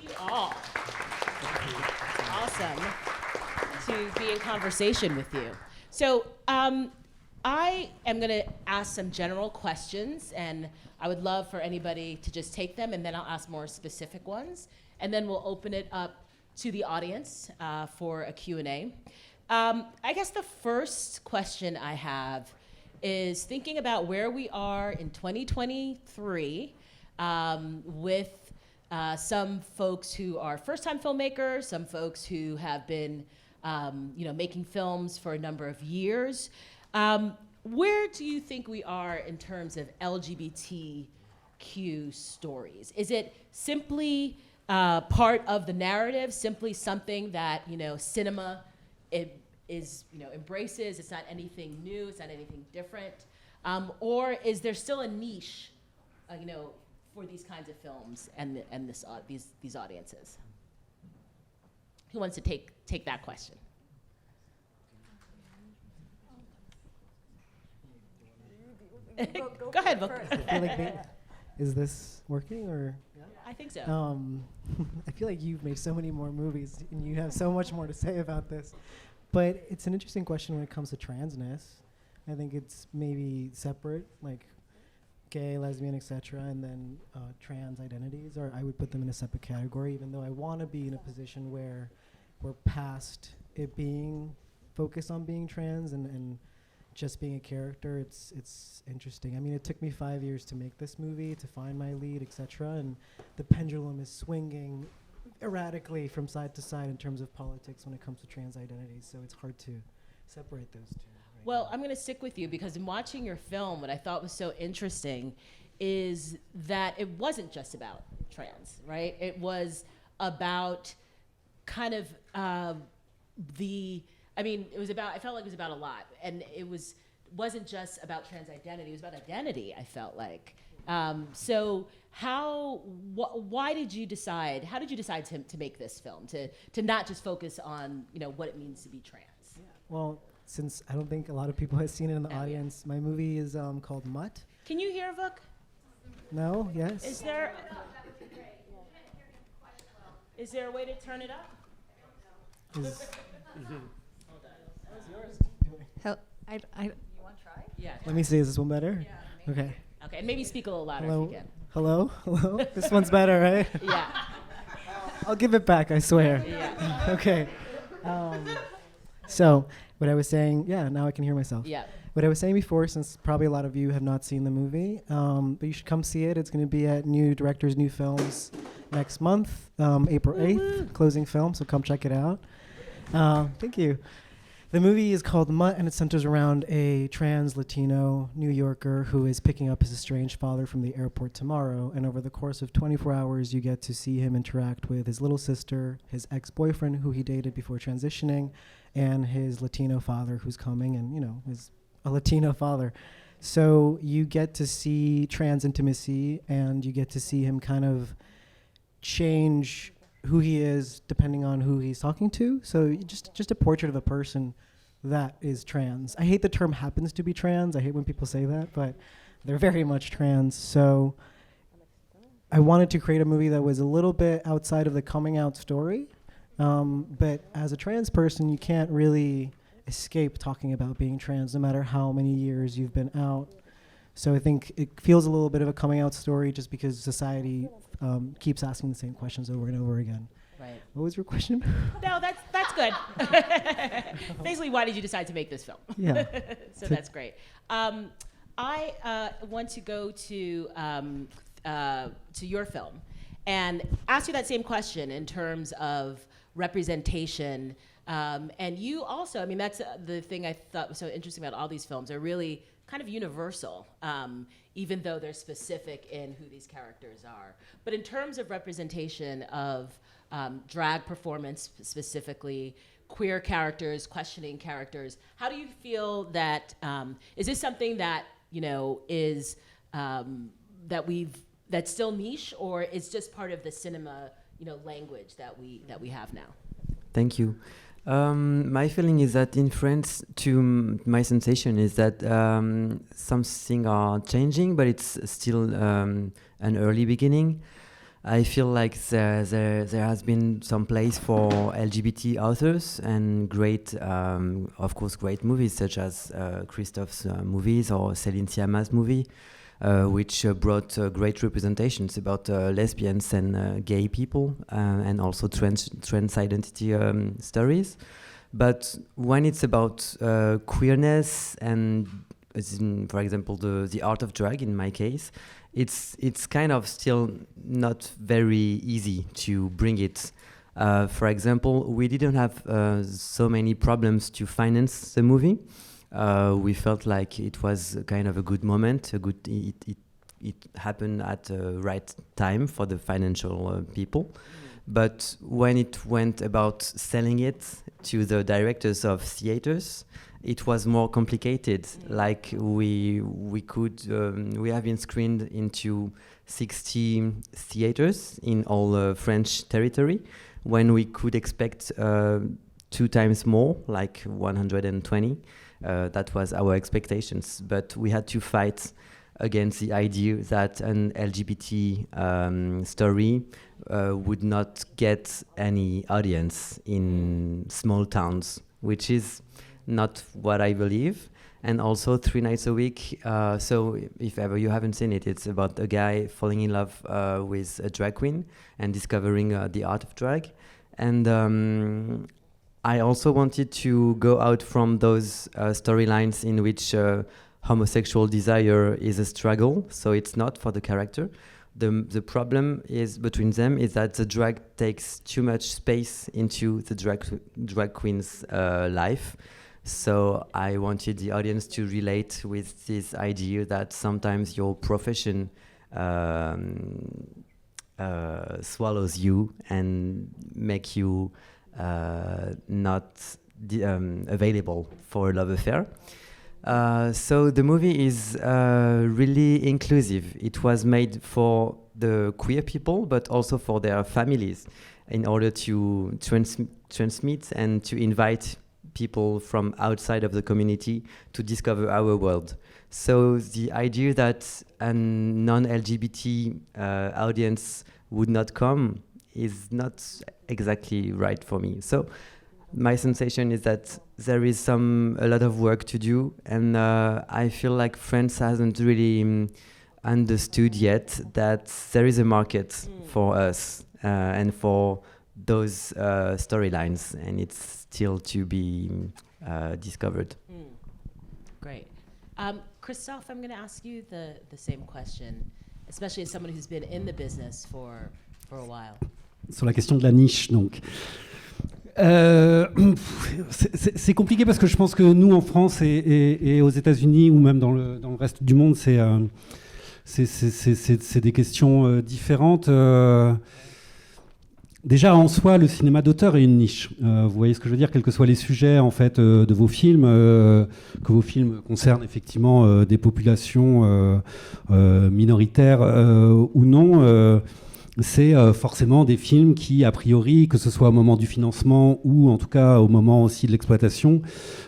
you all. Awesome to be in conversation with you. So I am going to ask some general questions, and I would love for anybody to just take them, and then I'll ask more specific ones, and then we'll open it up to the audience for a Q&A. I guess the first question I have is thinking about where we are in 2023 with some folks who are first-time filmmakers, some folks who have been making films for a number of years. Where do you think we are in terms of LGBTQ stories? Is it simply part of the narrative, simply something that cinema embraces? It's not anything new. It's not anything different. Or is there still a niche, for these kinds of films and these audiences? Who wants to take that question? Go ahead, Vuk. Is this working or? I think so. I feel like you've made so many more movies and you have so much more to say about this. But it's an interesting question when it comes to transness. I think it's maybe separate, like gay, lesbian, etc., and then trans identities, or I would put them in a separate category, even though I want to be in a position where we're past it being focused on being trans and just being a character. It's interesting. I mean, it took me 5 years to make this movie, to find my lead, etc., and the pendulum is swinging erratically from side to side in terms of politics when it comes to trans identities, so it's hard to separate those two. Well, I'm going to stick with you because in watching your film, what I thought was so interesting is that it wasn't just about trans, right? It was about kind of I felt like it was about a lot. And it wasn't just about trans identity, it was about identity, I felt like. So how did you decide to make this film, to not just focus on, what it means to be trans? Yeah. Well, since I don't think a lot of people have seen it in the audience, my movie is called Mutt. Can you hear Vuk? No? Yes? Is there a way to turn it up? You want to try? Yeah. Let me see, is this one better? Yeah. Okay. Okay, and maybe speak a little louder Hello? if you can. Hello? Hello? This one's better, right? Yeah. I'll give it back, I swear. Yeah. Okay. So, what I was saying, now I can hear myself. Yeah. What I was saying before, since probably a lot of you have not seen the movie, but you should come see it. It's going to be at New Directors, New Films next month, April 8th, closing film, so come check it out. Thank you. The movie is called Mutt, and it centers around a trans Latino New Yorker who is picking up his estranged father from the airport tomorrow, and over the course of 24 hours, you get to see him interact with his little sister, his ex-boyfriend who he dated before transitioning, and his Latino father who's coming, and is a Latino father. So you get to see trans intimacy, and you get to see him kind of change who he is depending on who he's talking to. So just a portrait of a person that is trans. I hate the term happens to be trans. I hate when people say that, but they're very much trans. So I wanted to create a movie that was a little bit outside of the coming out story. But as a trans person, you can't really escape talking about being trans no matter how many years you've been out. So I think it feels a little bit of a coming out story just because society keeps asking the same questions over and over again. Right. What was your question? No, that's good. Basically, why did you decide to make this film? Yeah. So that's great. I want to go to your film and ask you that same question in terms of representation. And you also, that's the thing I thought was so interesting about all these films. They're really kind of universal, even though they're specific in who these characters are. But in terms of representation of drag performance specifically, queer characters, questioning characters, how do you feel that, is this something that, is, that's still niche, or is just part of the cinema, language that we have now? Thank you. My feeling is that in France, my sensation is that something are changing, but it's still an early beginning. I feel like there has been some place for LGBT authors and great, of course, great movies such as Christophe's movies or Céline Sciamma's movie, which brought great representations about lesbians and gay people and also trans identity stories. But when it's about queerness and, for example, the art of drag, in my case, it's kind of still not very easy to bring it. For example, we didn't have so many problems to finance the movie. We felt like it was kind of a good moment. It happened at the right time for the financial people. But when it went about selling it to the directors of theaters, it was more complicated. Like we have been screened into 60 theaters in all French territory, when we could expect 2 times more, like 120. That was our expectations, but we had to fight against the idea that an LGBT story would not get any audience in small towns, which is not what I believe. And also 3 nights a week. So if ever you haven't seen it, it's about a guy falling in love with a drag queen and discovering the art of drag. And I also wanted to go out from those storylines in which homosexual desire is a struggle, so it's not for the character. The problem is between them is that the drag takes too much space into the drag queen's life. So I wanted the audience to relate with this idea that sometimes your profession swallows you and make you not available for a love affair. So the movie is really inclusive. It was made for the queer people, but also for their families, in order to transmit and to invite people from outside of the community to discover our world. So the idea that a non-LGBT audience would not come is not exactly right for me. So my sensation is that there is a lot of work to do, and I feel like France hasn't really understood yet that there is a market for us and for those storylines, and it's still to be discovered. Great. Christophe, I'm going to ask you the same question, especially as someone who's been in the business for a while. Sur la question de la niche, donc. C'est compliqué parce que je pense que nous, en France et aux États-Unis, ou même dans le reste du monde, c'est des questions différentes. Déjà, en soi, le cinéma d'auteur est une niche. Vous voyez ce que je veux dire, quels que soient les sujets en fait, de vos films, que vos films concernent effectivement des populations minoritaires ou non. C'est forcément des films qui, a priori, que ce soit au moment du financement ou en tout cas au moment aussi de l'exploitation,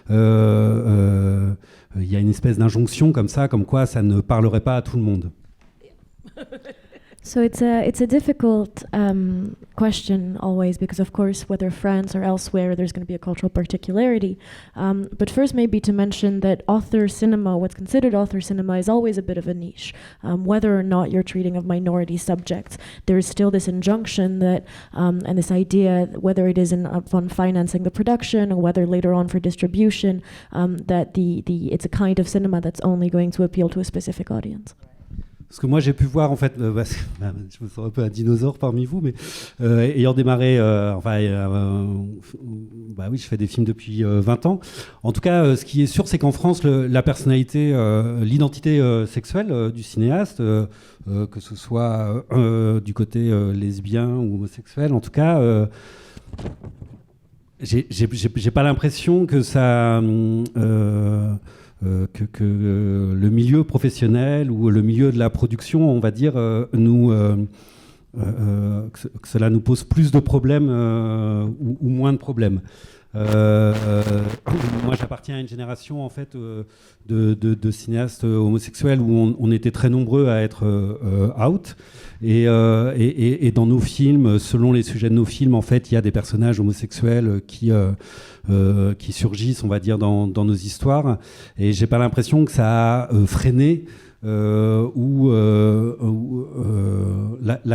il y a une espèce d'injonction comme ça, comme quoi ça ne parlerait pas à tout le monde. So it's a difficult question always, because of course whether France or elsewhere there's going to be a cultural particularity. But first maybe to mention that author cinema, what's considered author cinema, is always a bit of a niche. Whether or not you're treating of minority subjects, there is still this injunction that and this idea, whether it is on financing the production or whether later on for distribution, that it's a kind of cinema that's only going to appeal to a specific audience. Ce que moi j'ai pu voir en fait, je me sens un peu un dinosaure parmi vous, mais ayant démarré, oui, je fais des films depuis 20 ans. En tout cas, ce qui est sûr, c'est qu'en France, la personnalité, l'identité sexuelle du cinéaste, que ce soit du côté lesbien ou homosexuel, en tout cas, j'ai pas l'impression que ça... que le milieu professionnel ou le milieu de la production, on va dire, que cela nous pose plus de problèmes ou moins de problèmes. Moi, j'appartiens à une génération en fait de cinéastes homosexuels où on était très nombreux à être out. Et dans nos films, selon les sujets de nos films, en fait, il y a des personnages homosexuels qui surgissent, on va dire, dans nos histoires. Et j'ai pas l'impression que ça a freiné la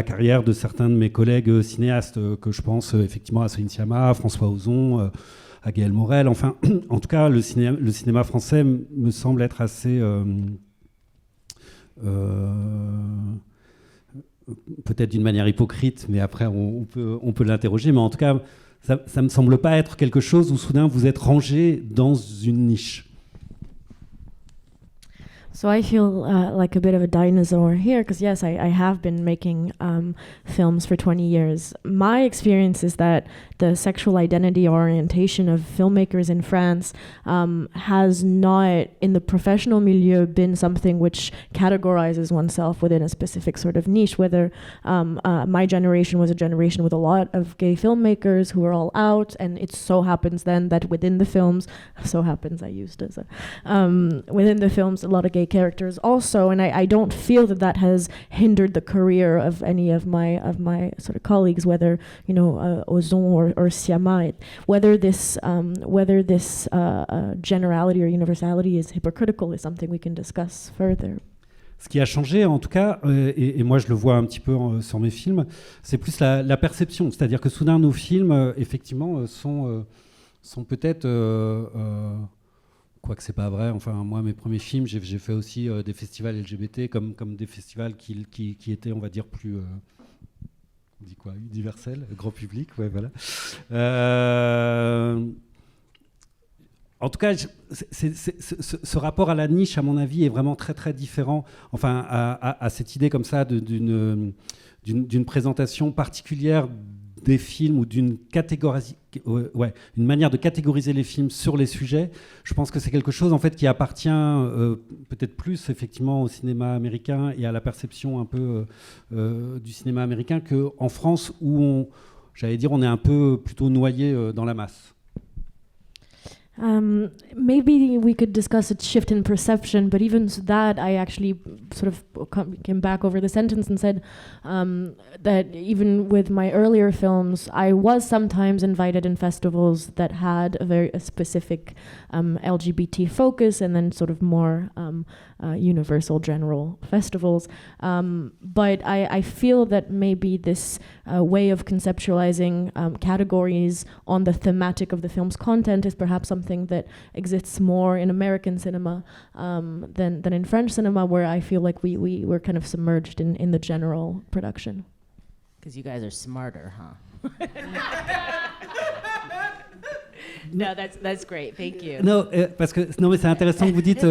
carrière de certains de mes collègues cinéastes, que je pense effectivement à Céline Sciamma, à François Ozon, à Gaël Morel. Enfin, en tout cas, le cinéma français me semble être assez... peut-être d'une manière hypocrite, mais après on peut l'interroger, mais en tout cas, ça me semble pas être quelque chose où soudain vous êtes rangé dans une niche. So I feel like a bit of a dinosaur here, because yes, I have been making films for 20 years. My experience is that the sexual identity orientation of filmmakers in France has not, in the professional milieu, been something which categorizes oneself within a specific sort of niche, whether my generation was a generation with a lot of gay filmmakers who were all out, and it so happens then that within the films, within the films, a lot of gay characters also, and I don't feel that has hindered the career of any of my sort of colleagues, whether Ozon or Sciamma. Whether this generality or universality is hypocritical is something we can discuss further. Ce qui a changé, en tout cas, et moi je le vois un petit peu sur mes films, c'est plus la perception. C'est-à-dire que soudain nos films, effectivement, sont peut-être... Quoique c'est pas vrai. Enfin, moi, mes premiers films, j'ai fait aussi des festivals LGBT comme des festivals qui étaient, on va dire, plus... on dit quoi, universel, grand public, ouais, voilà. En tout cas, ce rapport à la niche, à mon avis, est vraiment très très différent. Enfin, à cette idée comme ça d'une présentation particulière des films ou une manière de catégoriser les films sur les sujets. Je pense que c'est quelque chose en fait qui appartient peut-être plus effectivement au cinéma américain et à la perception un peu du cinéma américain qu'en France où on est un peu plutôt noyé dans la masse. Maybe we could discuss a shift in perception, but even that, I actually sort of came back over the sentence and said that even with my earlier films, I was sometimes invited in festivals that had a specific LGBT focus, and then sort of more universal general festivals. But I feel that maybe this way of conceptualizing categories on the thematic of the film's content is perhaps something that exists more in American cinema than in French cinema, where I feel like we were kind of submerged in the general production. Because you guys are smarter, huh? No, that's great. Thank you. Non, mais c'est intéressant que vous dites.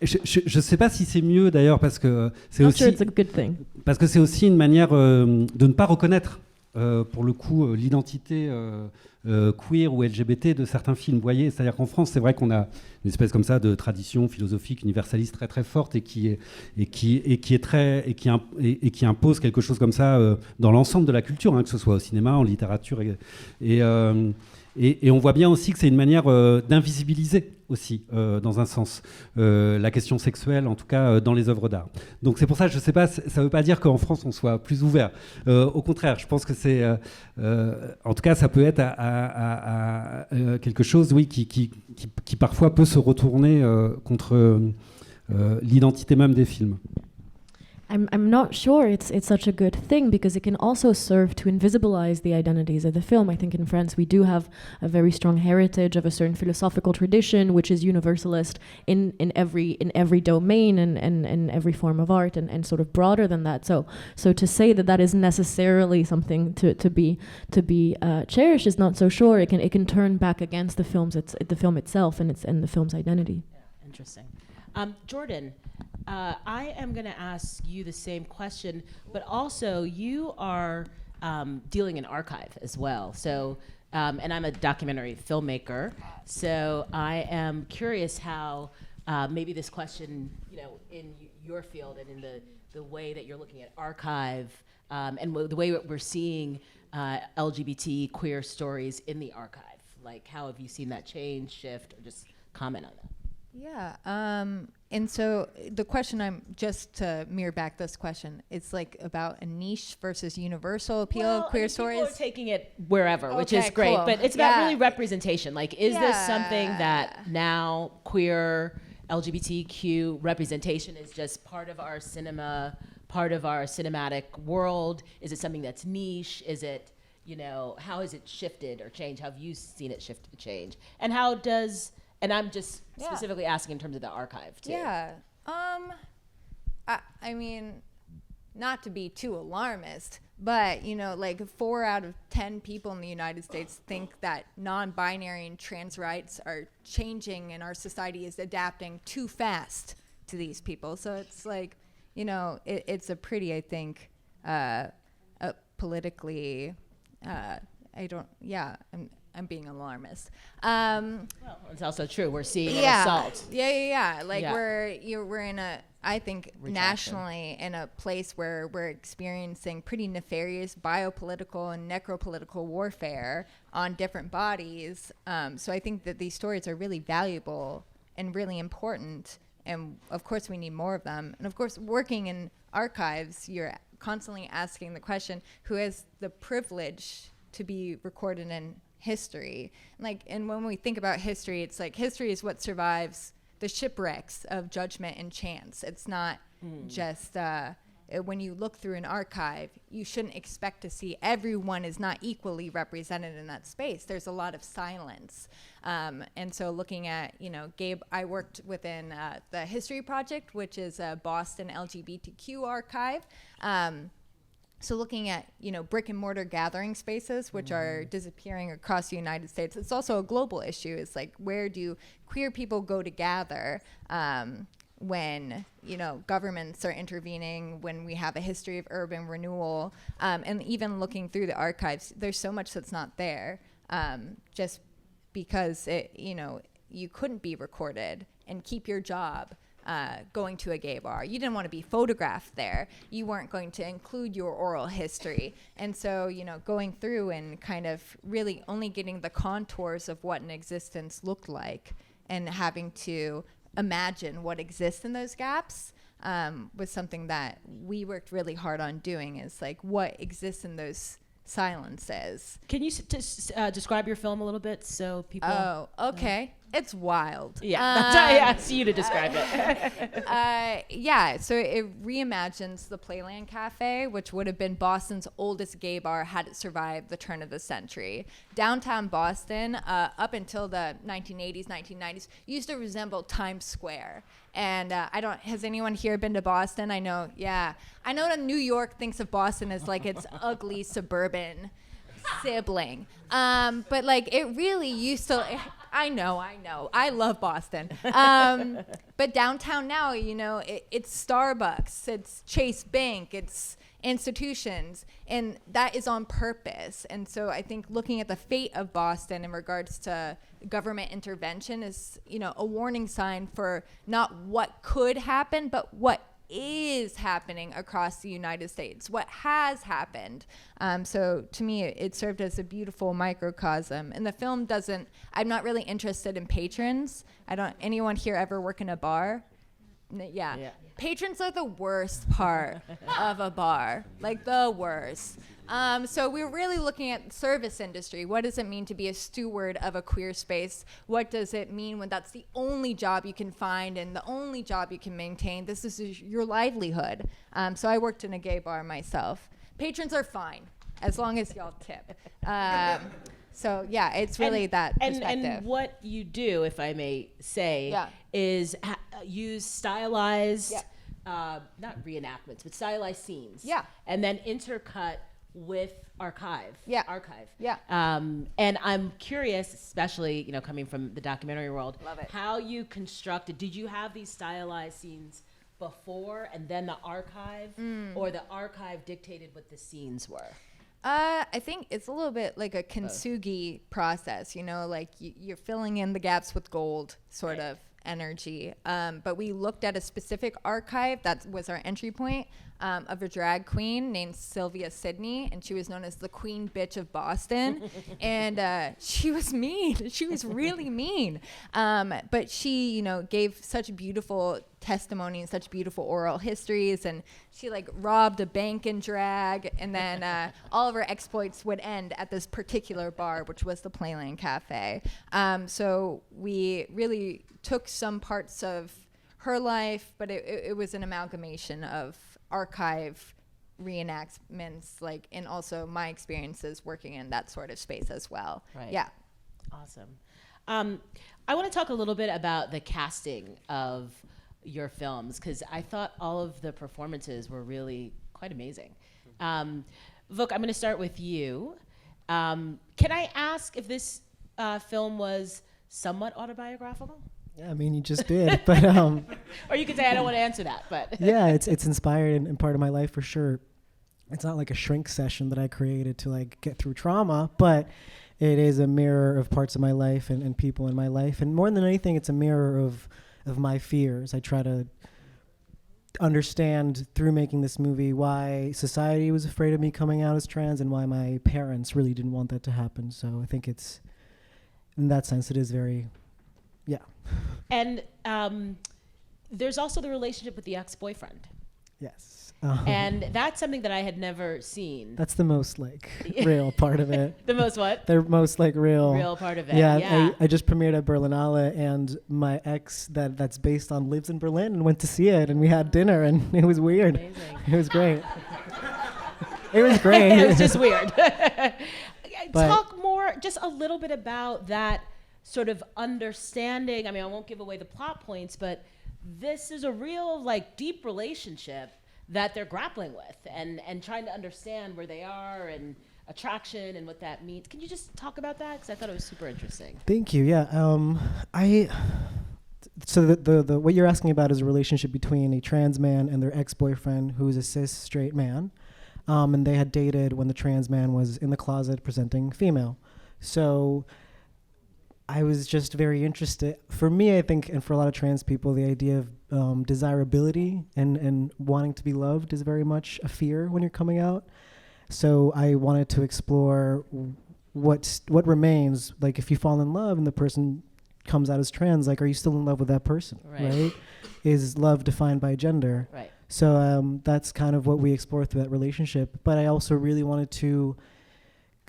Je ne sais pas si c'est mieux d'ailleurs parce que c'est aussi. Sure, it's a good thing. Parce que c'est aussi une manière de ne pas reconnaître pour le coup l'identité queer ou LGBT de certains films. Vous voyez, c'est-à-dire qu'en France, c'est vrai qu'on a une espèce comme ça de tradition philosophique universaliste très très forte et qui impose quelque chose comme ça dans l'ensemble de la culture, hein, que ce soit au cinéma, en littérature et on voit bien aussi que c'est une manière d'invisibiliser aussi, dans un sens, la question sexuelle, en tout cas dans les œuvres d'art. Donc c'est pour ça, je ne sais pas, ça ne veut pas dire qu'en France on soit plus ouvert. Au contraire, je pense que c'est, en tout cas, ça peut être à quelque chose, oui, qui parfois peut se retourner contre l'identité même des films. I'm not sure it's such a good thing, because it can also serve to invisibilize the identities of the film. I think in France we do have a very strong heritage of a certain philosophical tradition which is universalist in every domain and every form of art and sort of broader than that. So to say that is necessarily something to be cherished is not so sure. It can turn back against the film itself and the film's identity. Yeah, interesting. Georden, I am going to ask you the same question, but also you are dealing in archive as well. So, and I'm a documentary filmmaker, so I am curious how maybe this question, in your field and in the way that you're looking at archive and the way we're seeing LGBT queer stories in the archive. Like, how have you seen that change, shift, or just comment on that? Yeah. And so the question, I'm just to mirror back this question, it's like about a niche versus universal appeal of queer stories. People are taking it wherever, which is Okay, great. cool. But it's about Yeah. really representation. Like, is this something Yeah. that now queer LGBTQ representation is just part of our cinema, part of our cinematic world? Is it something that's niche? Is it, how has it shifted or changed? How have you seen it shift and change? And how does, and I'm just Yeah. specifically asking in terms of the archive too. Yeah. I mean, not to be too alarmist, but, like 4 out of 10 people in the United States think that non-binary and trans rights are changing and our society is adapting too fast to these people. So it's like, it's a pretty, I think, politically, I'm being alarmist. Well, it's also true. We're seeing an Yeah. assault. Yeah. Like Yeah. we're in a, I think, Retraction. nationally in a place where we're experiencing pretty nefarious biopolitical and necropolitical warfare on different bodies. So I think that these stories are really valuable and really important. And of course we need more of them. And of course, working in archives, you're constantly asking the question, who has the privilege to be recorded in history? And when we think about history, it's like history is what survives the shipwrecks of judgment and chance. It's not just when you look through an archive, you shouldn't expect to see everyone is not equally represented in that space. There's a lot of silence. And so looking at, I worked within the History Project, which is a Boston LGBTQ archive. So looking at, brick and mortar gathering spaces, which are disappearing across the United States, it's also a global issue. It's like, where do queer people go to gather when, governments are intervening, when we have a history of urban renewal, and even looking through the archives, there's so much that's not there, just because you couldn't be recorded and keep your job. Going to a gay bar. You didn't want to be photographed there. You weren't going to include your oral history. And so, going through and kind of really only getting the contours of what an existence looked like and having to imagine what exists in those gaps was something that we worked really hard on doing, is like what exists in those silences. Can you describe your film a little bit so people... Oh, okay. It's wild. Yeah, I asked you to describe it. Yeah, so it reimagines the Playland Cafe, which would have been Boston's oldest gay bar had it survived the turn of the century. Downtown Boston, up until the 1980s, 1990s, used to resemble Times Square. And has anyone here been to Boston? I know that New York thinks of Boston as like its ugly suburban sibling. But like it really used to... I know. I love Boston. But downtown now, it's Starbucks, it's Chase Bank, it's institutions, and that is on purpose. And so I think looking at the fate of Boston in regards to government intervention is, a warning sign for not what could happen, but what is happening across the United States, what has happened. So to me, it served as a beautiful microcosm. And the film I'm not really interested in patrons. Anyone here ever work in a bar? Yeah. Patrons are the worst part of a bar, like the worst. So we're really looking at the service industry. What does it mean to be a steward of a queer space? What does it mean when that's the only job you can find and the only job you can maintain? This is your livelihood. So I worked in a gay bar myself. Patrons are fine, as long as y'all tip. So yeah, it's really that perspective. And what you do, if I may say, is use stylized, not reenactments, but stylized scenes. Yeah. And then intercut with archive. Yeah. And I'm curious, especially, coming from the documentary world, Love it. how you constructed, did you have these stylized scenes before and then the archive, or the archive dictated what the scenes were? I think it's a little bit like a kintsugi process, like you're filling in the gaps with gold, sort of. energy. But we looked at a specific archive that was our entry point of a drag queen named Sylvia Sidney, and she was known as the Queen Bitch of Boston. And she was mean. She was really mean. But she, you know, gave such beautiful testimony and such beautiful oral histories, and she like robbed a bank in drag, and then all of her exploits would end at this particular bar, which was the Playland Cafe. So we really took some parts of her life, but it was an amalgamation of archive reenactments, like, and also my experiences working in that sort of space as well. Right. Yeah. Awesome. I want to talk a little bit about the casting of your films, because I thought all of the performances were really quite amazing. Vuk, I'm going to start with you. Can I ask if this film was somewhat autobiographical? Yeah, I mean, you just did, but Or you could say, I don't want to answer that, but. yeah, it's inspired and part of my life for sure. It's not like a shrink session that I created to like get through trauma, but it is a mirror of parts of my life and people in my life. And more than anything, it's a mirror of my fears. I try to understand through making this movie why society was afraid of me coming out as trans and why my parents really didn't want that to happen. So I think it's, in that sense, it is very, yeah. And there's also the relationship with the ex-boyfriend. Yes. And that's something that I had never seen. That's the most like real part of it. The most what? The most like real Part of it. Yeah. I just premiered at Berlinale, and my ex that's based on lives in Berlin and went to see it, and we had dinner, and it was weird. Amazing. It was great. It was great. It was just weird. But Talk more, just a little bit about that sort of understanding. I mean, I won't give away the plot points, but this is a real like deep relationship that they're grappling with and trying to understand where they are and attraction and what that means. Can you just talk about that? Because I thought it was super interesting. Thank you. Yeah. So the what you're asking about is a relationship between a trans man and their ex-boyfriend, who is a cis straight man, and they had dated when the trans man was in the closet presenting female. So I was just very interested. For me, I think, and for a lot of trans people, the idea of desirability and wanting to be loved is very much a fear when you're coming out. So I wanted to explore what remains. Like, if you fall in love and the person comes out as trans, like, are you still in love with that person? Right? Is love defined by gender? Right. So that's kind of what we explore through that relationship. But I also really wanted to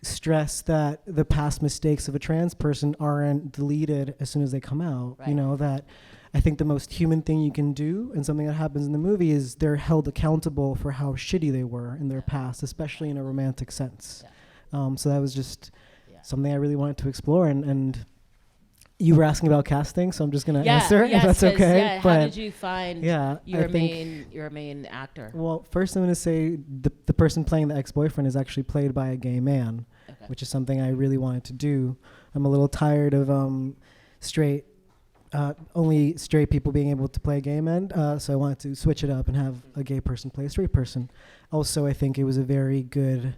stress that the past mistakes of a trans person aren't deleted as soon as they come out. Right. You know, that I think the most human thing you can do, and something that happens in the movie, is they're held accountable for how shitty they were in their past, especially in a romantic sense. Yeah. So that was just something I really wanted to explore. And you were asking about casting, so I'm just going to answer if that's okay. Yeah, how did you find your think main actor? Well, first I'm going to say the person playing the ex-boyfriend is actually played by a gay man, which is something I really wanted to do. I'm a little tired of only straight people being able to play gay men, so I wanted to switch it up and have a gay person play a straight person. Also, I think it was a very good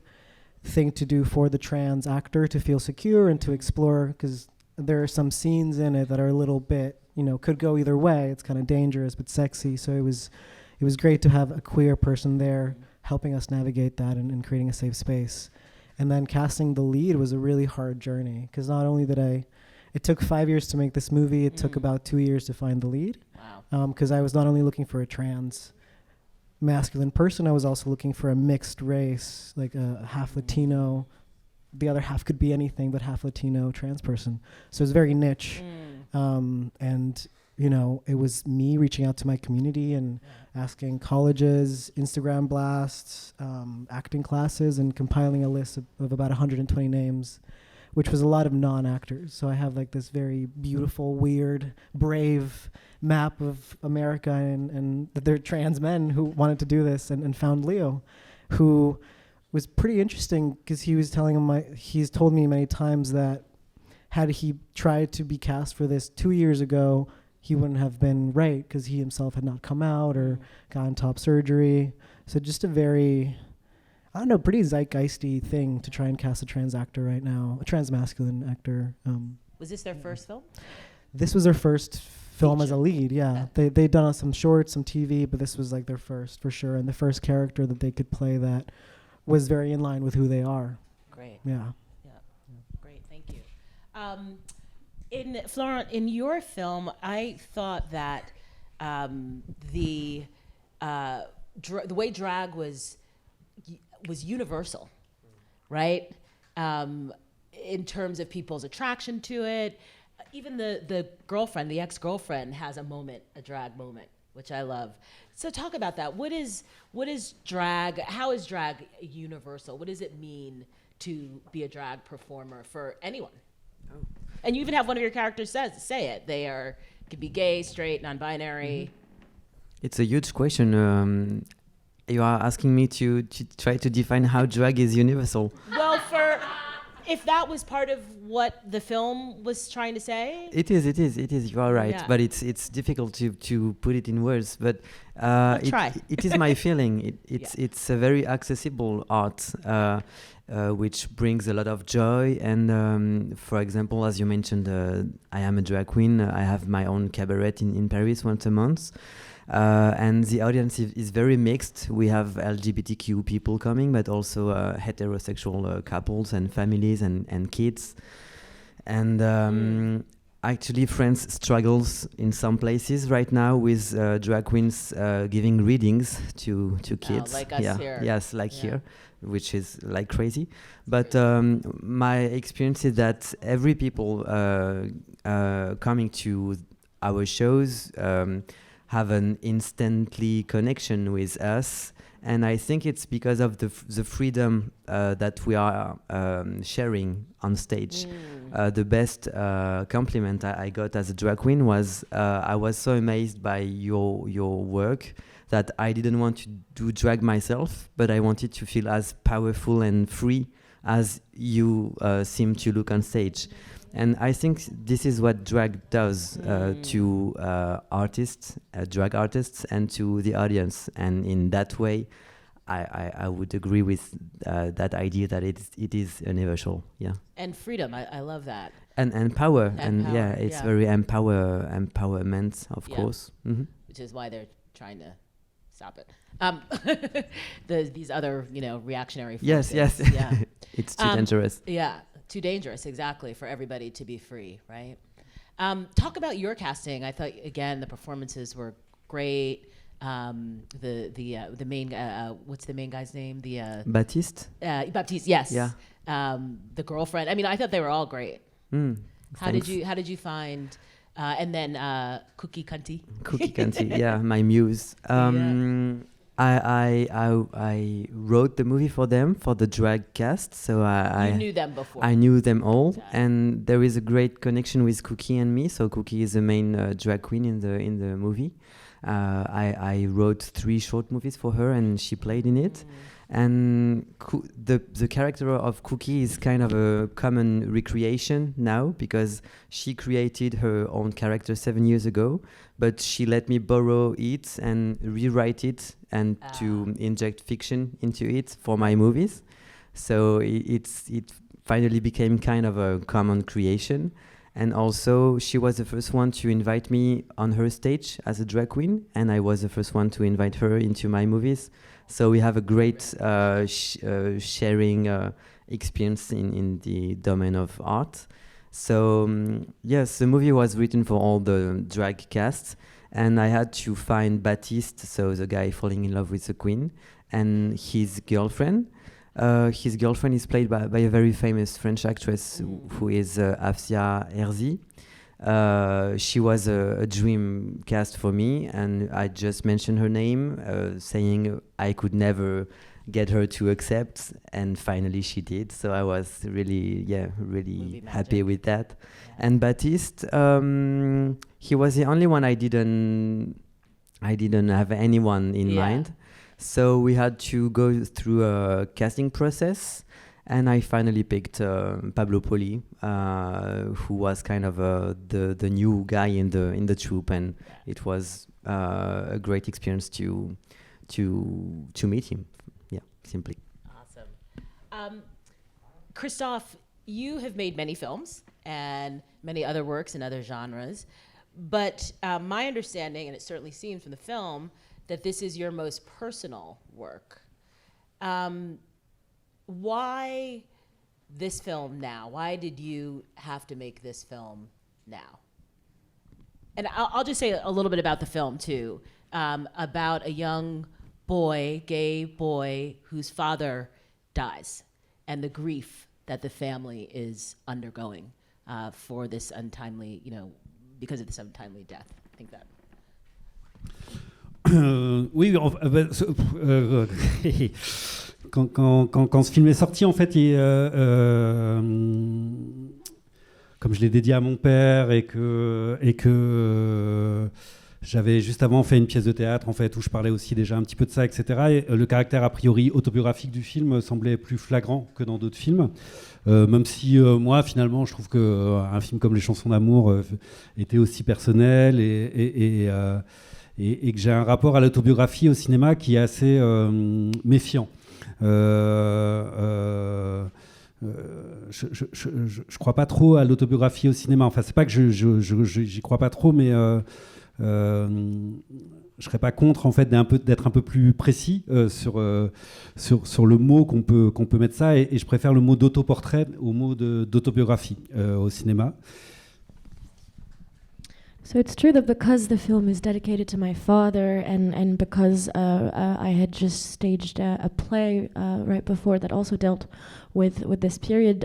thing to do for the trans actor to feel secure and to explore, because there are some scenes in it that are a little bit, could go either way. It's kind of dangerous but sexy. So it was great to have a queer person there helping us navigate that and creating a safe space. And then casting the lead was a really hard journey, because not only did it took 5 years to make this movie, it took about 2 years to find the lead. Wow. Because I was not only looking for a trans masculine person, I was also looking for a mixed race, like a half Latino. The other half could be anything but half Latino trans person. So it was very niche. And, it was me reaching out to my community and asking colleges, Instagram blasts, acting classes, and compiling a list of about 120 names, which was a lot of non-actors. So I have like this very beautiful, weird, brave map of America, and they're trans men who wanted to do this and found Leo, who was pretty interesting, because he was he's told me many times that had he tried to be cast for this 2 years ago, he wouldn't have been right, because he himself had not come out or gotten top surgery. So just a very, pretty zeitgeisty thing to try and cast a trans actor right now, a trans masculine actor. Was this their first film? This was their first film as a feature. lead. Yeah, they'd done some shorts, some TV, but this was like their first for sure, and the first character that they could play that was very in line with who they are. Great. Yeah. Great, thank you. In Florent, in your film, I thought that the way drag was universal, right? In terms of people's attraction to it, even the girlfriend, the ex-girlfriend, has a drag moment, which I love. So talk about that. What is drag? How is drag universal? What does it mean to be a drag performer for anyone? Oh. And you even have one of your characters say it. They could be gay, straight, non-binary. It's a huge question. You are asking me to try to define how drag is universal. Well, if that was part of what the film was trying to say. It is. You are right, Yeah. but it's difficult to put it in words. But try. it is my feeling. It's a very accessible art, which brings a lot of joy. And for example, as you mentioned, I am a drag queen. I have my own cabaret in Paris once a month. And the audience is very mixed. We have LGBTQ people coming, but also heterosexual couples and families and kids. And actually, France struggles in some places right now with drag queens giving readings to kids. Like us here. Yes, like Yeah. here, which is like crazy. But my experience is that every people coming to our shows have an instantly connection with us, and I think it's because of the freedom that we are sharing on stage. The best compliment I got as a drag queen was I was so amazed by your work that I didn't want to do drag myself, but I wanted to feel as powerful and free as you seem to look on stage. And I think this is what drag does to artists, drag artists, and to the audience. And in that way, I would agree with that idea that it is universal. Yeah. And freedom, I love that. And power. And power, yeah, it's yeah. very empowerment, of Yeah. course. Mm-hmm. Which is why they're trying to stop it. These other, reactionary forces. Yes. Yeah. It's too dangerous. Yeah, too dangerous, exactly, for everybody to be free, right? Talk about your casting. I thought, again, the performances were great. The main, what's the main guy's name? Baptiste? Baptiste, yes. Yeah. The girlfriend. I mean, I thought they were all great. How did you find? And then Cookie Cunty. Cookie Cunty, yeah, my muse. I wrote the movie for them, for the drag cast, so You knew them before. I knew them all, Okay. and there is a great connection with Cookie and me. So Cookie is the main drag queen in the movie. I wrote 3 short movies for her, and she played in it. And the character of Cookie is kind of a common recreation now, because she created her own character 7 years ago, but she let me borrow it and rewrite it and to inject fiction into it for my movies. So it finally became kind of a common creation. And also, she was the first one to invite me on her stage as a drag queen, and I was the first one to invite her into my movies. So we have a great sharing experience in the domain of art. So yes, the movie was written for all the drag cast, and I had to find Baptiste, so the guy falling in love with the queen, and his girlfriend. His girlfriend is played by a very famous French actress who is Afsia Herzi. She was a dream cast for me, and I just mentioned her name, saying I could never get her to accept, and finally she did. So I was really happy with that. Yeah. And Baptiste, he was the only one I didn't have anyone in mind. So we had to go through a casting process, and I finally picked Pablo Poli, who was kind of the new guy in the troupe, and it was a great experience to meet him. Yeah, simply. Awesome. Christophe, you have made many films and many other works in other genres, but my understanding, and it certainly seems from the film, that this is your most personal work. Why this film now? Why did you have to make this film now? And I'll just say a little bit about the film too, about a young boy, gay boy, whose father dies, and the grief that the family is undergoing for this untimely, because of this untimely death. I think that. Oui, quand ce film est sorti, en fait, comme je l'ai dédié à mon père et que j'avais juste avant fait une pièce de théâtre en fait où je parlais aussi déjà un petit peu de ça, etc. Et le caractère a priori autobiographique du film semblait plus flagrant que dans d'autres films. Même si moi finalement je trouve qu'un film comme Les Chansons d'amour était aussi personnel et que j'ai un rapport à l'autobiographie au cinéma qui est assez méfiant. Je crois pas trop à l'autobiographie au cinéma. Enfin, c'est pas que j'y crois pas trop, mais je serais pas contre en fait d'être un peu plus précis sur le mot qu'on peut mettre ça, et je préfère le mot d'autoportrait au mot d'autobiographie au cinéma. So it's true that because the film is dedicated to my father, and because I had just staged a play right before that also dealt with this period,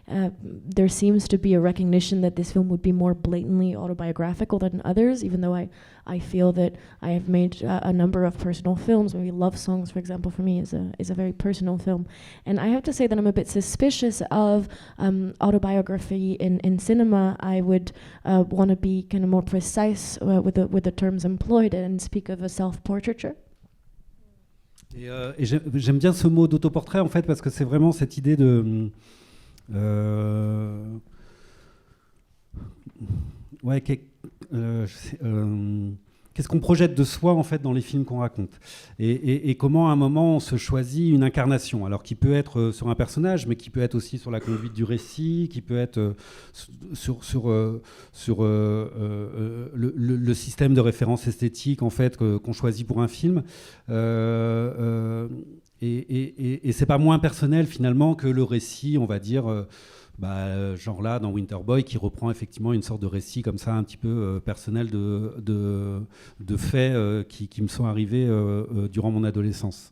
there seems to be a recognition that this film would be more blatantly autobiographical than others, even though I feel that I have made a number of personal films. Maybe Love Songs, for example, for me is a very personal film. And I have to say that I'm a bit suspicious of autobiography in cinema. I would want to be kind of more precise with the terms employed and speak of a self-portraiture. Et j'aime bien ce mot d'autoportrait en fait parce que c'est vraiment cette idée de qu'est-ce qu'on projette de soi en fait dans les films qu'on raconte, et comment à un moment on se choisit une incarnation, alors qui peut être sur un personnage, mais qui peut être aussi sur la conduite du récit, qui peut être sur le système de référence esthétique en fait qu'on choisit pour un film, et c'est pas moins personnel finalement que le récit, on va dire. Genre là dans Winter Boy, qui reprend effectivement une sorte de récit comme ça un petit peu personnel de faits qui me sont arrivés durant mon adolescence.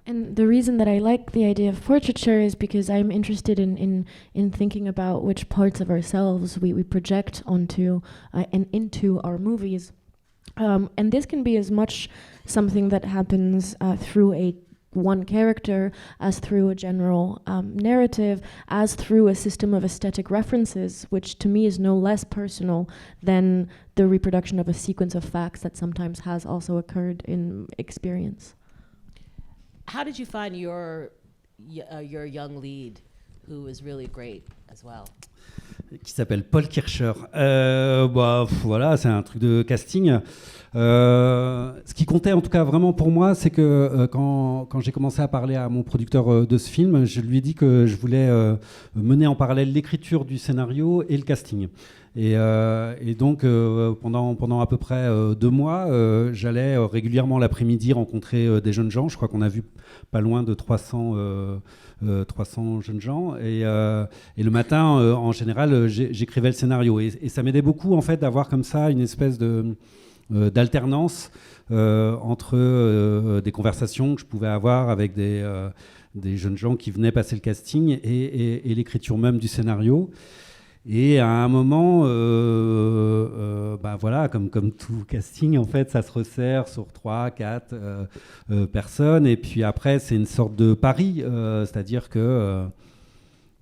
And the reason that I like the idea of portraiture is because I'm interested in thinking about which parts of ourselves we project onto and into our movies. And this can be as much something that happens through one character, as through a general narrative, as through a system of aesthetic references, which to me is no less personal than the reproduction of a sequence of facts that sometimes has also occurred in experience. How did you find your young lead, who is really great as well? Qui s'appelle Paul Kircher. Voilà, c'est un truc de casting. Ce qui comptait en tout cas vraiment pour moi, c'est que quand j'ai commencé à parler à mon producteur de ce film, je lui ai dit que je voulais mener en parallèle l'écriture du scénario et le casting. Et donc pendant à peu près 2 mois, j'allais régulièrement l'après-midi rencontrer des jeunes gens. Je crois qu'on a vu pas loin de 300 jeunes gens, et le matin en général j'écrivais le scénario, et ça m'aidait beaucoup en fait d'avoir comme ça une espèce d'alternance entre des conversations que je pouvais avoir avec des jeunes gens qui venaient passer le casting et l'écriture même du scénario. Et à un moment, voilà, comme tout casting, en fait, ça se resserre sur 3-4 personnes. Et puis après, c'est une sorte de pari. C'est-à-dire que,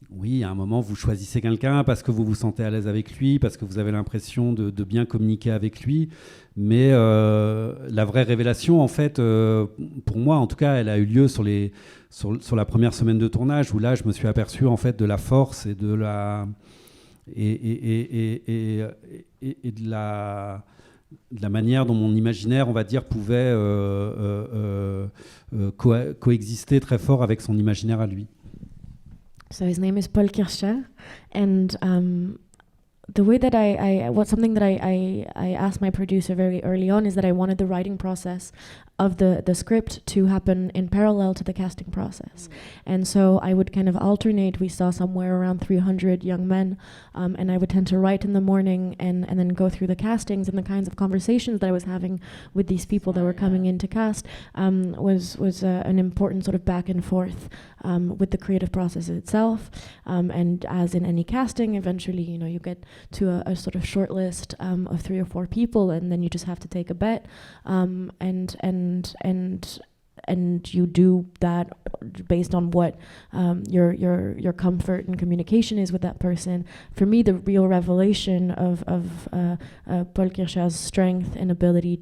oui, à un moment, vous choisissez quelqu'un parce que vous vous sentez à l'aise avec lui, parce que vous avez l'impression de bien communiquer avec lui. Mais la vraie révélation, en fait, pour moi, en tout cas, elle a eu lieu sur la première semaine de tournage, où là, je me suis aperçu, en fait, de la force et de la... Et de la manière dont mon imaginaire, on va dire, pouvait coexister très fort avec son imaginaire à lui. So his name is Paul Kircher, and the way that something that I asked my producer very early on is that I wanted the writing process of the script to happen in parallel to the casting process. And so I would kind of alternate. We saw somewhere around 300 young men, and I would tend to write in the morning and then go through the castings, and the kinds of conversations that I was having with these people that were coming in to cast was an important sort of back and forth with the creative process itself. And as in any casting, eventually, you get to a sort of short list of 3 or 4 people, and then you just have to take a bet, and you do that based on what your comfort and communication is with that person. For me, the real revelation of Paul Kircher's strength and ability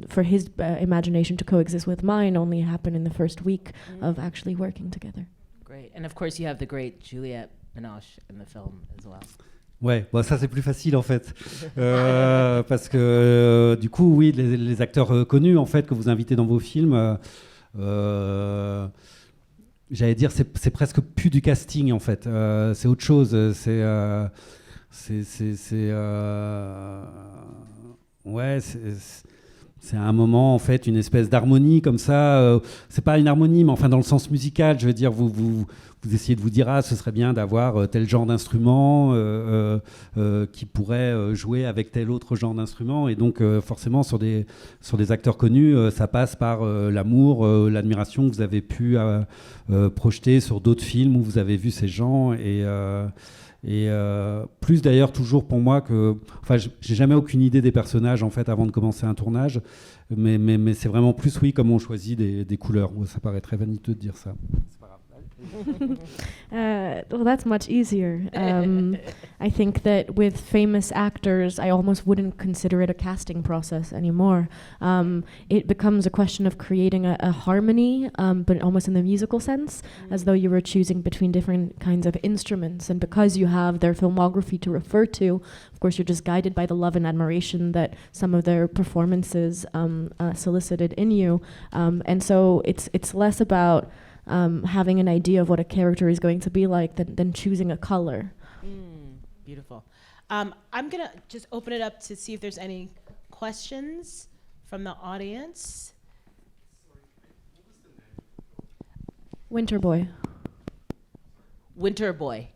for his imagination to coexist with mine only happened in the first week of actually working together. Great. And of course, you have the great Juliette Binoche in the film as well. Ouais, bon, ça c'est plus facile en fait, parce que du coup, oui, les acteurs connus en fait que vous invitez dans vos films, j'allais dire, c'est presque plus du casting en fait, c'est autre chose, c'est un moment en fait, une espèce d'harmonie comme ça. C'est pas une harmonie, mais enfin dans le sens musical, je veux dire, vous essayez de vous dire ce serait bien d'avoir tel genre d'instrument qui pourrait jouer avec tel autre genre d'instrument, et donc forcément sur des acteurs connus, ça passe par l'amour, l'admiration que vous avez pu projeter sur d'autres films où vous avez vu ces gens, et plus d'ailleurs toujours pour moi que, enfin, j'ai jamais aucune idée des personnages en fait avant de commencer un tournage, mais c'est vraiment plus comme on choisit des couleurs. Ça paraît très vaniteux de dire ça. C'est pas grave. Well, that's much easier. I think that with famous actors, I almost wouldn't consider it a casting process anymore. It becomes a question of creating a harmony, but almost in the musical sense, as though you were choosing between different kinds of instruments. And because you have their filmography to refer to, of course, you're just guided by the love and admiration that some of their performances solicited in you. And so it's less about having an idea of what a character is going to be like than choosing a color. Beautiful. I'm going to just open it up to see if there's any questions from the audience. Winter Boy. Winter Boy.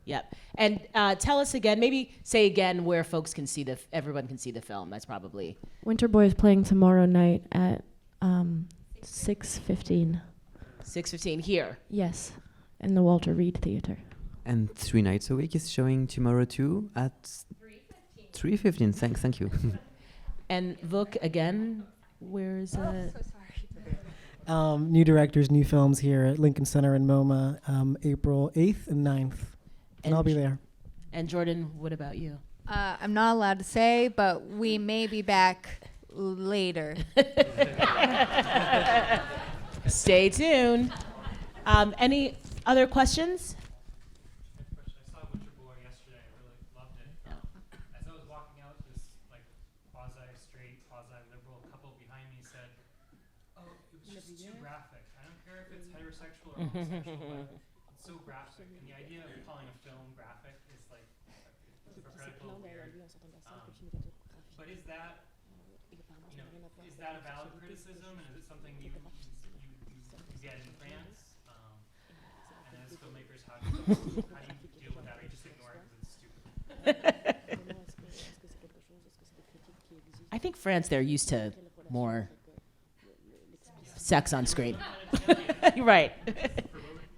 Yep. And tell us again, maybe say again where folks can see everyone can see the film. That's probably... Winter Boy is playing tomorrow night at 6:15. 6:15 here. Yes, in the Walter Reed Theatre. And 3 nights a week is showing tomorrow too at 3:15. Thank you. And Vuk, again, where's So sorry. New directors, new films here at Lincoln Center in MoMA, April 8th and 9th. And I'll be there. And Georden, what about you? I'm not allowed to say, but we may be back later. Stay tuned. Any other questions? I saw Winter Boy yesterday. I really loved it. As I was walking out, this quasi-straight, quasi-liberal couple behind me said, "Oh, it was just too graphic. I don't care if it's heterosexual or homosexual, but it's so graphic." And the idea of calling a film graphic is like hypocritical, weird. But is that a valid criticism, and is it something you get in France? And as filmmakers, how do you deal with that, or you just ignore it because it's stupid? I think France, they're used to more sex on screen. Right.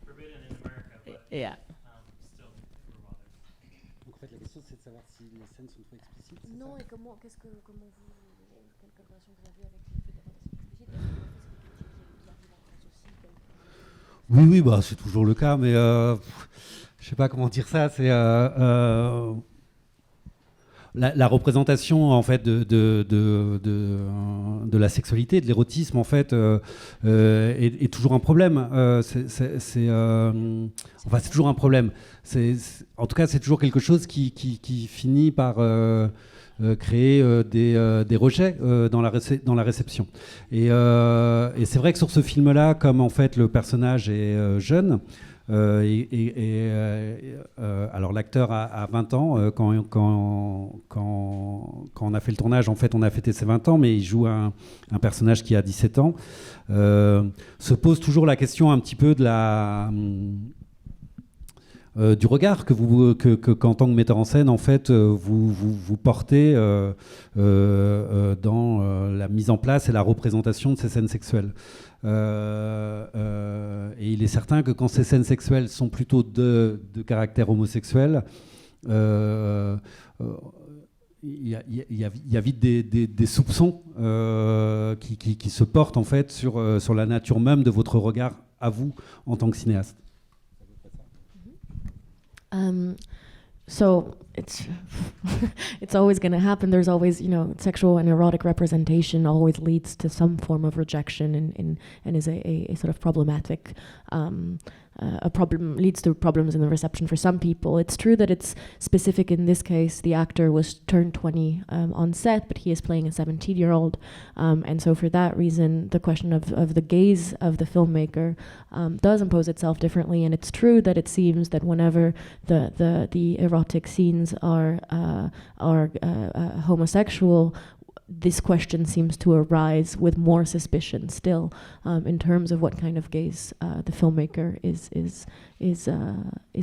Forbidden in America, but Yeah. still, we're bothered. Donc en fait, la question c'est de savoir si les scènes sont trop explicites. Non, et comment vous, quelle relation vous avez avec le fait d'avoir des scènes explicites? Oui, bah, c'est toujours le cas, mais je sais pas comment dire ça. C'est la représentation en fait de la sexualité, de l'érotisme en fait est toujours un problème. C'est toujours un problème. En tout cas, c'est toujours quelque chose qui finit par créer des rejets dans la réception. Et c'est vrai que sur ce film-là, comme en fait le personnage est jeune, Alors l'acteur a 20 ans. Quand on a fait le tournage, en fait, on a fêté ses 20 ans, mais il joue un personnage qui a 17 ans. Se pose toujours la question un petit peu de du regard qu'en tant que metteur en scène, en fait, vous portez dans la mise en place et la représentation de ces scènes sexuelles. Et il est certain que quand ces scènes sexuelles sont plutôt de caractère homosexuel, il y a vite des soupçons qui se portent en fait sur la nature même de votre regard à vous en tant que cinéaste. So it's always going to happen. There's always, sexual and erotic representation always leads to some form of rejection and is a sort of problematic a problem, leads to problems in the reception for some people. It's true that it's specific in this case. The actor was turned 20 on set, but he is playing a 17-year-old. And so for that reason, the question of the gaze of the filmmaker does impose itself differently. And it's true that it seems that whenever the erotic scenes are homosexual, this question seems to arise with more suspicion still in terms of what kind of gaze the filmmaker is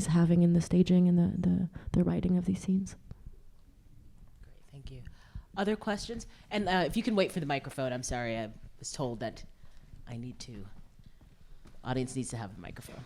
having in the staging and the writing of these scenes. Great, thank you. Other questions? And if you can wait for the microphone, I'm sorry, I was told that audience needs to have a microphone.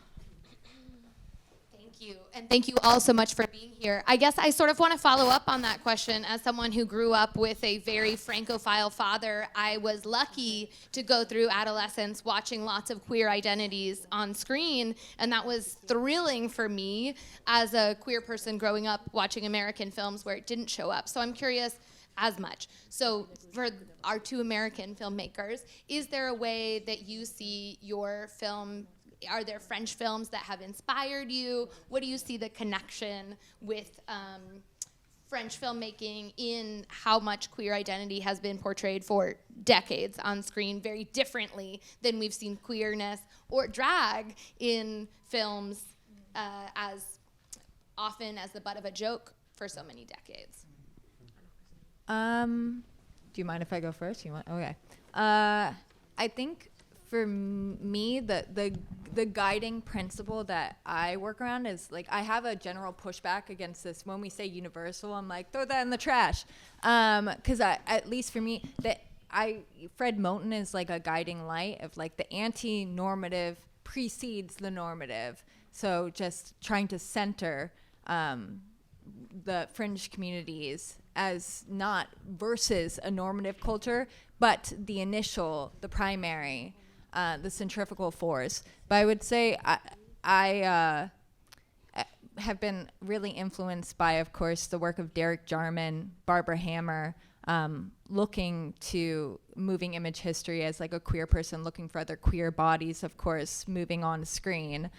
Thank you. And thank you all so much for being here. I guess I sort of want to follow up on that question. As someone who grew up with a very Francophile father, I was lucky to go through adolescence watching lots of queer identities on screen, and that was thrilling for me as a queer person growing up watching American films where it didn't show up. So I'm curious, as much. So for our two American filmmakers, is there a way that you see your film? Are there French films that have inspired you? What do you see the connection with French filmmaking in how much queer identity has been portrayed for decades on screen very differently than we've seen queerness or drag in films as often as the butt of a joke for so many decades? Do you mind if I go first? Okay. I think for me, the guiding principle that I work around is like I have a general pushback against this. When we say universal, I'm like, throw that in the trash, because at least for me, Fred Moten is like a guiding light of like the anti-normative precedes the normative. So just trying to center the fringe communities as not versus a normative culture, but the primary, the centrifugal force. But I would say I have been really influenced by, of course, the work of Derek Jarman, Barbara Hammer, looking to moving image history as like a queer person looking for other queer bodies, of course, moving on screen.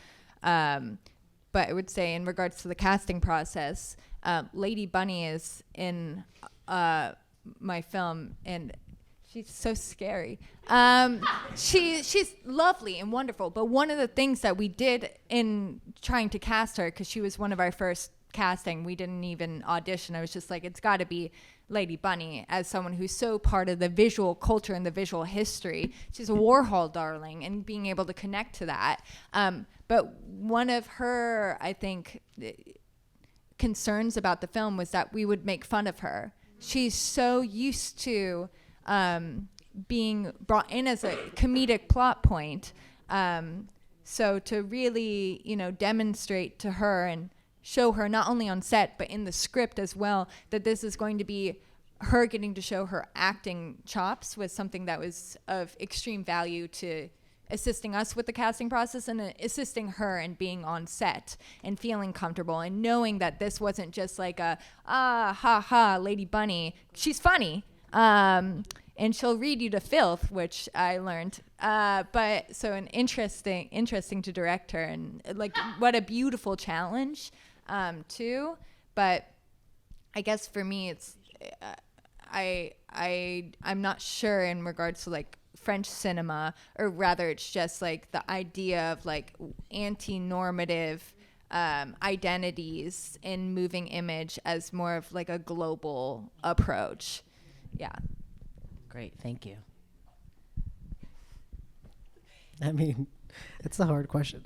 But I would say in regards to the casting process, Lady Bunny is in my film, and she's so scary. She's lovely and wonderful, but one of the things that we did in trying to cast her, because she was one of our first casting, we didn't even audition. I was just like, it's got to be Lady Bunny, as someone who's so part of the visual culture and the visual history. She's a Warhol darling, and being able to connect to that. But one of her, I think, concerns about the film was that we would make fun of her. She's so used to being brought in as a comedic plot point. So to really, demonstrate to her and show her not only on set, but in the script as well, that this is going to be her getting to show her acting chops was something that was of extreme value to assisting us with the casting process and assisting her in being on set and feeling comfortable and knowing that this wasn't just like a, Lady Bunny. She's funny. And she'll read you to filth, which I learned. But so interesting to direct her, and like what a beautiful challenge, too. But I guess for me, it's I'm not sure in regards to like French cinema, or rather it's just like the idea of like anti-normative identities in moving image as more of like a global approach. Yeah. Great, thank you. I mean, it's a hard question.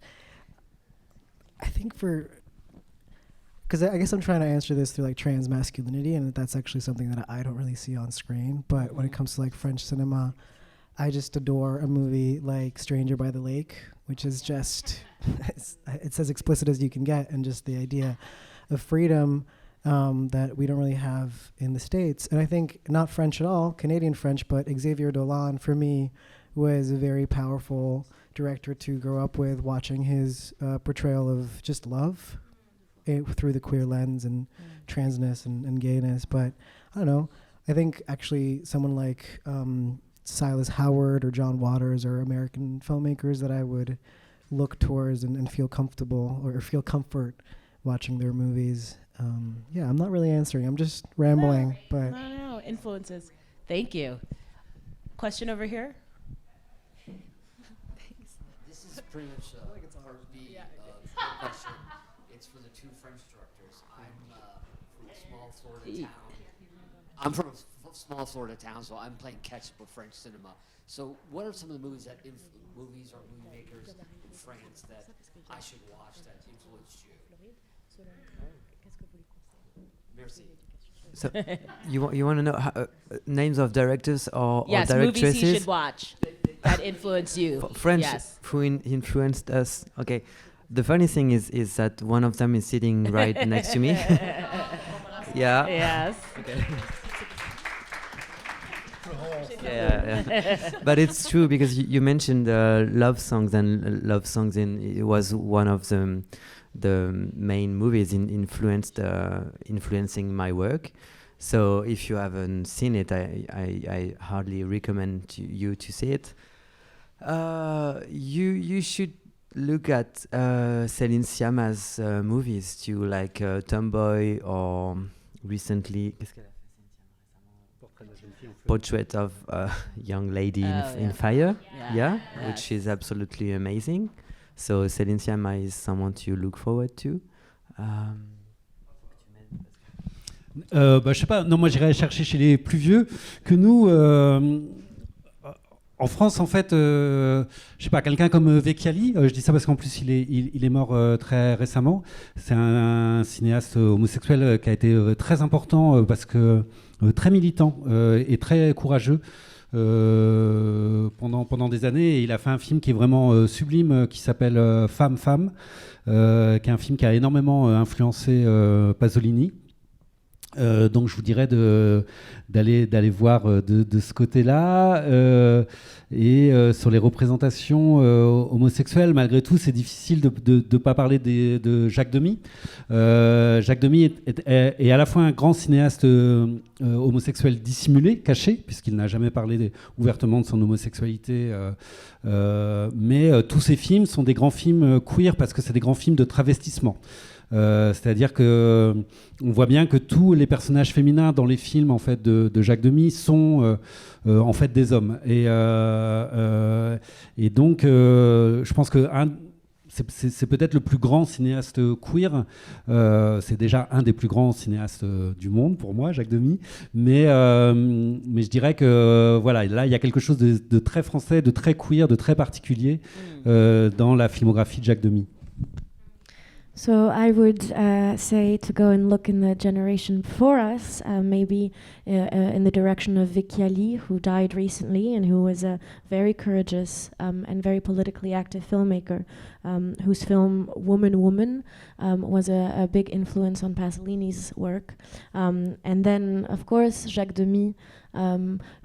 I think because I guess I'm trying to answer this through like trans masculinity, and that's actually something that I don't really see on screen. But when it comes to like French cinema, I just adore a movie like Stranger by the Lake, which is just, it's as explicit as you can get, and just the idea of freedom that we don't really have in the States. And I think not French at all, Canadian French, but Xavier Dolan for me was a very powerful director to grow up with, watching his portrayal of just love through the queer lens and transness and gayness. But I don't know, I think actually someone like Silas Howard or John Waters are American filmmakers that I would look towards and feel comfortable or feel comfort watching their movies. Yeah, I'm not really answering. I'm just rambling. But No, influences. Thank you. Question over here? This is pretty much part B of the question. It's for the two French directors. I'm from a small Florida town. I'm from a small Florida town, so I'm playing catch up with French cinema. So what are some of the movies that movies or movie makers in France that I should watch that influenced you? Merci. So you want to know names of directors or Yes, directresses? movies you should watch that influenced you. French Yes. who influenced us. Okay, the funny thing is that one of them is sitting right next to me. Yeah. Yes. Okay. Yeah. But it's true because you mentioned love songs, and love songs it was one of the main movies influencing my work. So if you haven't seen it, I hardly recommend you to see it. You should look at Céline Sciamma's movies too, like Tomboy, or recently Portrait of a Young Lady in Fire, Yeah. which is absolutely amazing. So Céline Sciamma is someone to look forward to. Je sais pas. Non, moi j'irais chercher chez les plus vieux que nous. En France, en fait, je sais pas, quelqu'un comme Vecchiali, je dis ça parce qu'en plus il est mort très récemment. C'est un cinéaste homosexuel qui a été très important parce que très militant et très courageux pendant des années. Et il a fait un film qui est vraiment sublime, qui s'appelle Femme, Femme, qui est un film qui a énormément influencé Pasolini. Donc je vous dirais d'aller voir de ce côté-là, et sur les représentations homosexuelles, malgré tout c'est difficile de ne pas parler de Jacques Demy. Jacques Demy est à la fois un grand cinéaste homosexuel dissimulé, caché, puisqu'il n'a jamais parlé ouvertement de son homosexualité, mais tous ses films sont des grands films queer parce que c'est des grands films de travestissement. C'est-à-dire que on voit bien que tous les personnages féminins dans les films en fait de Jacques Demy sont en fait des hommes, et donc je pense que c'est peut-être le plus grand cinéaste queer. C'est déjà un des plus grands cinéastes du monde pour moi, Jacques Demy, mais je dirais que voilà, là il y a quelque chose de très français, de très queer, de très particulier dans la filmographie de Jacques Demy. So I would say to go and look in the generation before us, maybe in the direction of Vecchiali, who died recently and who was a very courageous and very politically active filmmaker, whose film Woman, Woman was a big influence on Pasolini's work. And then, of course, Jacques Demy,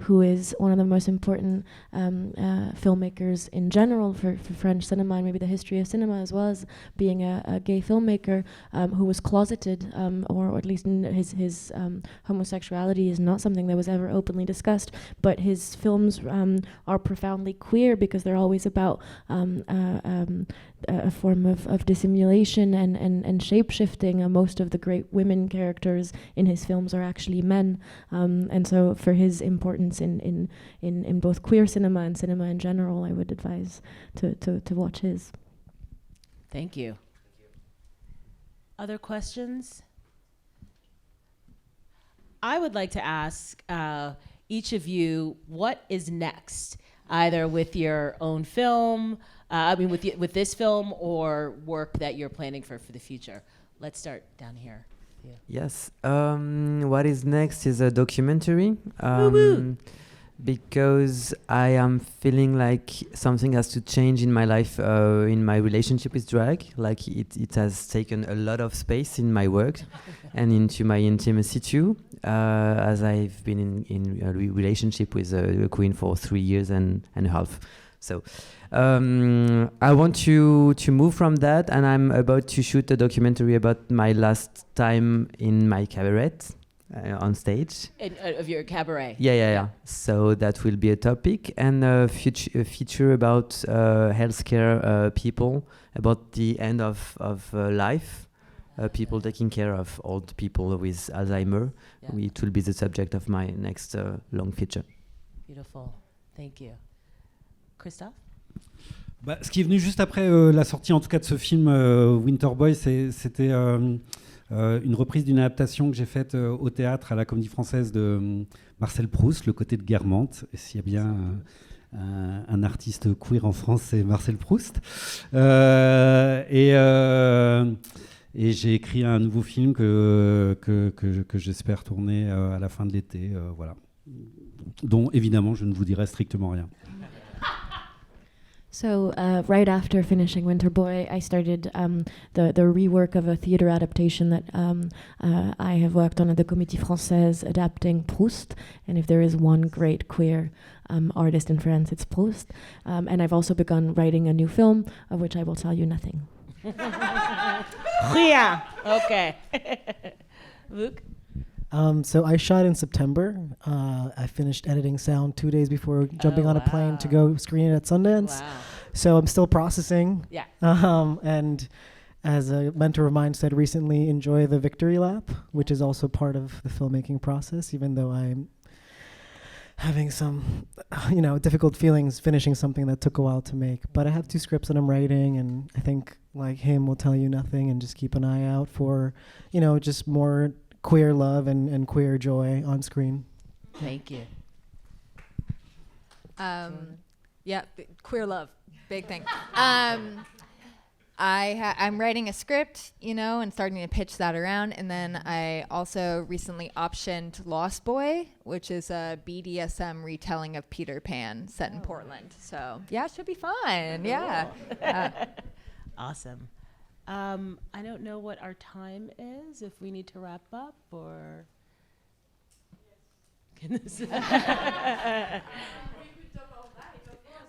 who is one of the most important filmmakers in general for French cinema and maybe the history of cinema, as well as being a gay filmmaker who was closeted, or at least his homosexuality is not something that was ever openly discussed, but his films are profoundly queer because they're always about a form of dissimulation and shape-shifting. Most of the great women characters in his films are actually men, and so for his importance in both queer cinema and cinema in general, I would advise to watch his. Thank you. Other questions? I would like to ask each of you, what is next? Either with your own film, with this film, or work that you're planning for the future. Let's start down here. Yeah. Yes. What is next is a documentary. Because I am feeling like something has to change in my life, in my relationship with drag. Like it has taken a lot of space in my work and into my intimacy too, as I've been in a relationship with a queen for 3 years and a half. So I want to move from that, and I'm about to shoot a documentary about my last time in my cabaret. On stage. Of your cabaret. Yeah. So that will be a topic, and a feature about healthcare people, about the end of life, people taking care of old people with Alzheimer. Yeah. It will be the subject of my next long feature. Beautiful. Thank you. Christophe? Ce qui est venu juste après la sortie, en tout cas, de ce film Winter Boy, c'était une reprise d'une adaptation que j'ai faite au théâtre à la Comédie Française de Marcel Proust, Le Côté de Guermantes. Et s'il y a bien un artiste queer en France, c'est Marcel Proust. Et j'ai écrit un nouveau film que j'espère tourner à la fin de l'été, voilà. Dont évidemment je ne vous dirai strictement rien. So right after finishing Winter Boy, I started the rework of a theater adaptation that I have worked on at the Comédie Française, adapting Proust. And if there is one great queer artist in France, it's Proust. And I've also begun writing a new film, of which I will tell you nothing. Rien. Okay. Vuk? So I shot in September. I finished editing sound 2 days before jumping on a plane to go screen it at Sundance. Wow. So I'm still processing. Yeah. And as a mentor of mine said recently, enjoy the victory lap, which is also part of the filmmaking process, even though I'm having some, difficult feelings finishing something that took a while to make. But I have 2 scripts that I'm writing, and I think, like him, will tell you nothing, and just keep an eye out for, just more queer love and queer joy on screen. Thank you. Queer love, big thing. I'm writing a script, and starting to pitch that around. And then I also recently optioned Lost Boy, which is a BDSM retelling of Peter Pan set in Portland. So yeah, it should be fun. Yeah. Awesome. I don't know what our time is, if we need to wrap up or...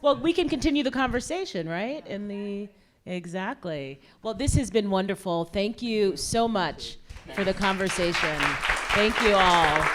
Well, we can continue the conversation, right? Exactly. Well, this has been wonderful. Thank you so much for the conversation. Thank you all.